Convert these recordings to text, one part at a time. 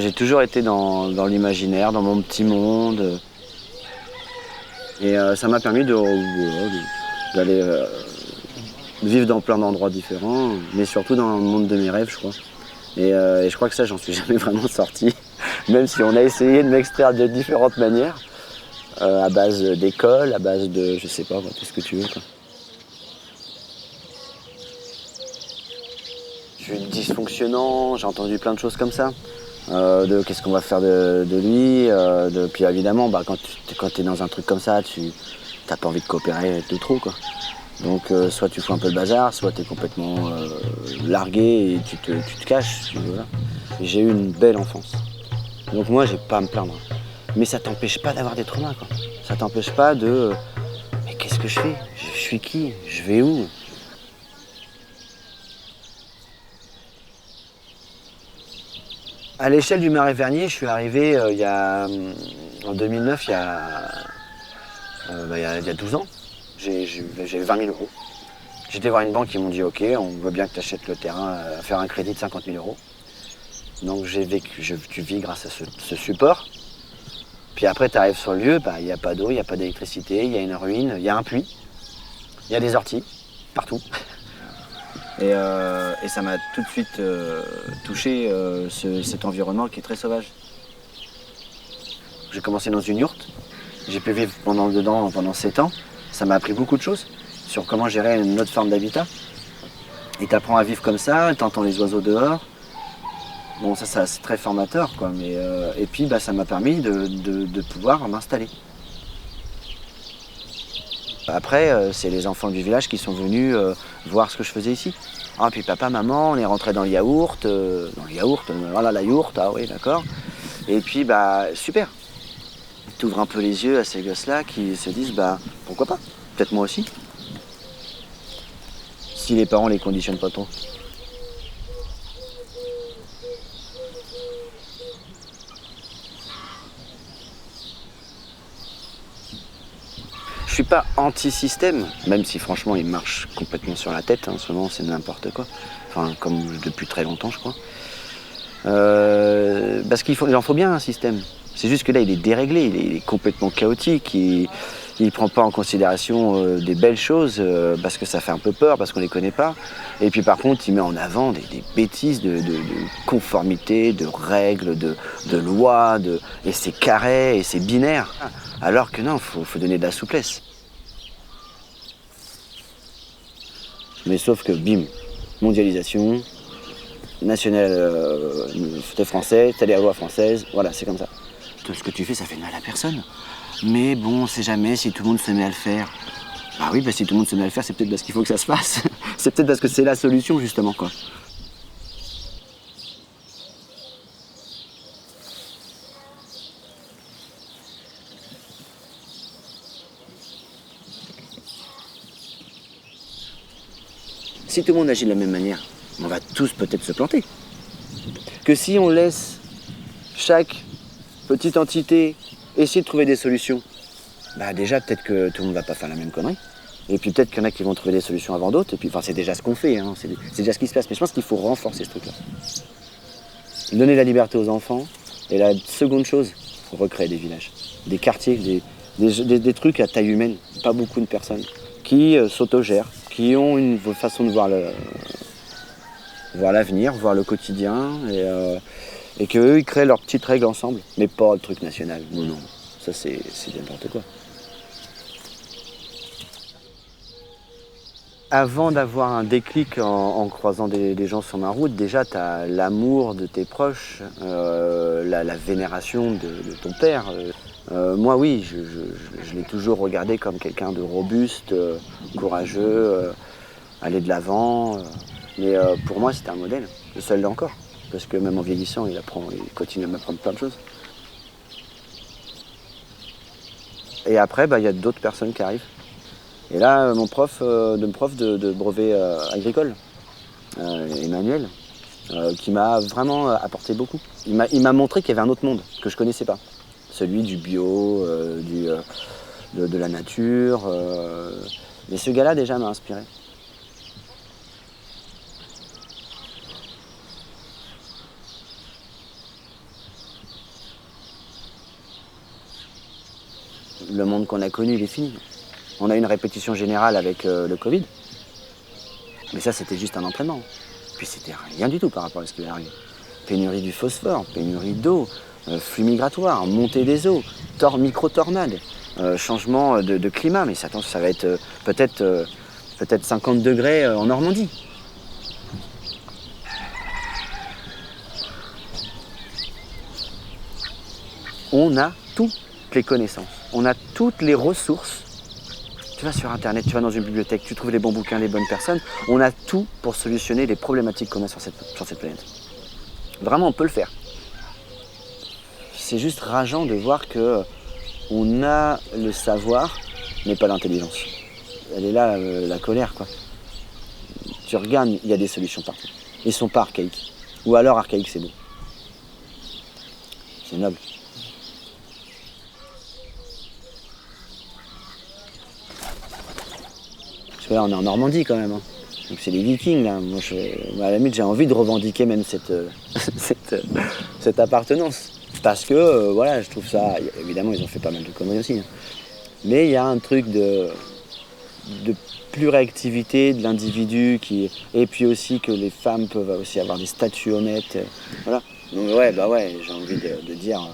J'ai toujours été dans l'imaginaire, dans mon petit monde. Et ça m'a permis d'aller vivre dans plein d'endroits différents, mais surtout dans le monde de mes rêves, je crois. Et je crois que ça, j'en suis jamais vraiment sorti, même si on a essayé de m'extraire de différentes manières, à base d'école, à base de, je sais pas, tout ce que tu veux, quoi. Je suis dysfonctionnant, j'ai entendu plein de choses comme ça. De qu'est-ce qu'on va faire de lui. Puis évidemment, quand tu es dans un truc comme ça, tu n'as pas envie de coopérer de trop, quoi. Donc soit tu fais un peu le bazar, soit tu es complètement largué et tu te caches. Voilà. J'ai eu une belle enfance. Donc moi, j'ai pas à me plaindre. Mais ça t'empêche pas d'avoir des traumas, quoi. Ça t'empêche pas de... mais qu'est-ce que je fais? Je suis qui? Je vais où? À l'échelle du Marais Vernier, je suis arrivé en 2009, il y a 12 ans. J'ai 20 000 euros. J'étais voir une banque, ils m'ont dit ok, on veut bien que tu achètes le terrain, faire un crédit de 50 000 euros. Donc tu vis grâce à ce support. Puis après, tu arrives sur le lieu, il n'y a pas d'eau, il n'y a pas d'électricité, il y a une ruine, il y a un puits, il y a des orties, partout. Et ça m'a tout de suite touché cet environnement qui est très sauvage. J'ai commencé dans une yourte, j'ai pu vivre pendant 7 ans. Ça m'a appris beaucoup de choses sur comment gérer une autre forme d'habitat. Et tu apprends à vivre comme ça, tu entends les oiseaux dehors. Bon, ça c'est très formateur, quoi. Et puis ça m'a permis de pouvoir m'installer. Après, c'est les enfants du village qui sont venus voir ce que je faisais ici. Ah, puis papa, maman, on est rentré dans le yaourt. Voilà la yourte, ah oui, d'accord. Et puis, super. Tu ouvres un peu les yeux à ces gosses-là qui se disent, pourquoi pas? Peut-être moi aussi. Si les parents les conditionnent pas trop. Je suis pas anti-système, même si franchement il marche complètement sur la tête, en ce moment c'est n'importe quoi. Enfin, comme depuis très longtemps, je crois. Parce il en faut bien un système. C'est juste que là il est déréglé, il est complètement chaotique. Il prend pas en considération des belles choses parce que ça fait un peu peur, parce qu'on les connaît pas. Et puis par contre il met en avant des bêtises de conformité, de règles, de lois, et c'est carré et c'est binaire. Alors que non, faut donner de la souplesse. Mais sauf que, bim, mondialisation, nationalité français, t'as les lois françaises, voilà, c'est comme ça. Tout ce que tu fais, ça fait de mal à personne. Mais bon, on sait jamais si tout le monde se met à le faire. Oui, si tout le monde se met à le faire, c'est peut-être parce qu'il faut que ça se fasse. C'est peut-être parce que c'est la solution, justement, quoi. Si tout le monde agit de la même manière, on va tous peut-être se planter. Que si on laisse chaque petite entité essayer de trouver des solutions, déjà peut-être que tout le monde va pas faire la même connerie. Et puis peut-être qu'il y en a qui vont trouver des solutions avant d'autres. Et puis c'est déjà ce qu'on fait, hein. C'est déjà ce qui se passe. Mais je pense qu'il faut renforcer ce truc-là. Donner la liberté aux enfants. Et la seconde chose, recréer des villages, des quartiers, des trucs à taille humaine, pas beaucoup de personnes, qui s'autogèrent, qui ont une façon de voir l'avenir, voir le quotidien, et qu'eux, ils créent leurs petites règles ensemble, mais pas le truc national. Non, ça c'est n'importe quoi. Avant d'avoir un déclic en croisant des gens sur ma route, déjà tu as l'amour de tes proches, la vénération de ton père. Moi oui, je l'ai toujours regardé comme quelqu'un de robuste, courageux, aller de l'avant. Mais pour moi c'était un modèle, le seul là encore. Parce que même en vieillissant, il continue à m'apprendre plein de choses. Et après, y a d'autres personnes qui arrivent. Et là, mon prof de brevet agricole, Emmanuel, qui m'a vraiment apporté beaucoup. Il m'a montré qu'il y avait un autre monde que je ne connaissais pas. Celui du bio, de la nature. Mais ce gars-là, déjà, m'a inspiré. Le monde qu'on a connu, il est fini. On a eu une répétition générale avec le Covid. Mais ça, c'était juste un entraînement. Puis c'était rien du tout par rapport à ce qui va arriver. Pénurie du phosphore, pénurie d'eau, flux migratoire, montée des eaux, micro-tornades, changement de climat. Mais attends, ça va être peut-être 50 degrés en Normandie. On a toutes les connaissances, on a toutes les ressources. Tu vas sur Internet, tu vas dans une bibliothèque, tu trouves les bons bouquins, les bonnes personnes. On a tout pour solutionner les problématiques qu'on a sur cette planète. Vraiment, on peut le faire. C'est juste rageant de voir qu'on a le savoir, mais pas l'intelligence. Elle est là, la colère, quoi. Tu regardes, il y a des solutions partout. Ils sont pas archaïques. Ou alors archaïque, c'est beau. C'est noble. Parce que là, on est en Normandie quand même. Hein. Donc c'est les Vikings, là. Moi, à la limite, j'ai envie de revendiquer même cette appartenance. Parce que, voilà, je trouve ça... Évidemment, ils ont fait pas mal de conneries aussi. Hein. Mais il y a un truc de pluriactivité de l'individu et puis aussi que les femmes peuvent aussi avoir des statuts honnêtes. Voilà. Donc ouais, j'ai envie de dire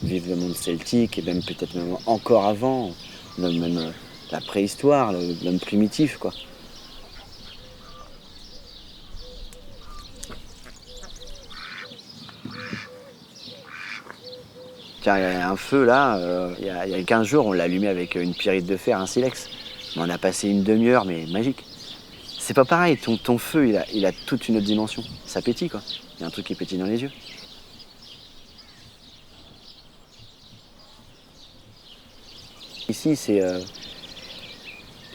vive le monde celtique et même peut-être même encore avant, même la préhistoire, l'homme primitif, quoi. Tiens, il y a un feu là, il y a 15 jours, on l'a allumé avec une pyrite de fer, un silex. On a passé une demi-heure, mais magique. C'est pas pareil, ton feu, il a toute une autre dimension. Ça pétille, quoi. Il y a un truc qui pétille dans les yeux. Ici, c'est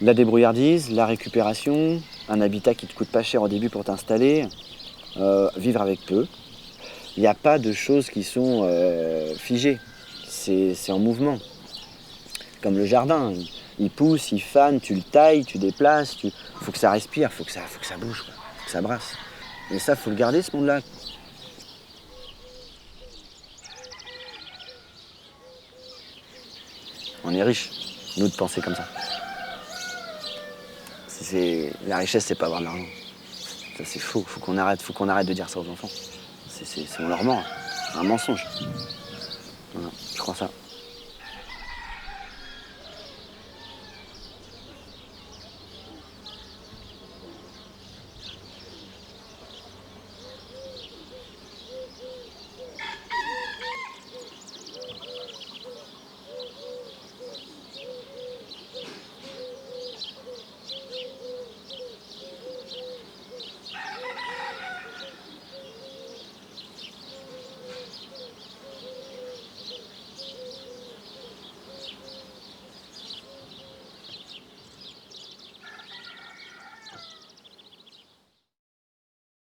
la débrouillardise, la récupération, un habitat qui te coûte pas cher au début pour t'installer, vivre avec peu. Il n'y a pas de choses qui sont figées. C'est en mouvement. Comme le jardin. Il pousse, il fane, tu le tailles, tu déplaces, faut que ça respire, faut que ça bouge, quoi. Faut que ça brasse. Et ça, faut le garder, ce monde-là. On est riche, nous, de penser comme ça. La richesse, c'est pas avoir de l'argent. Ça, c'est faux. Faut qu'on arrête de dire ça aux enfants. On leur ment. C'est un mensonge. Voilà, je crois ça.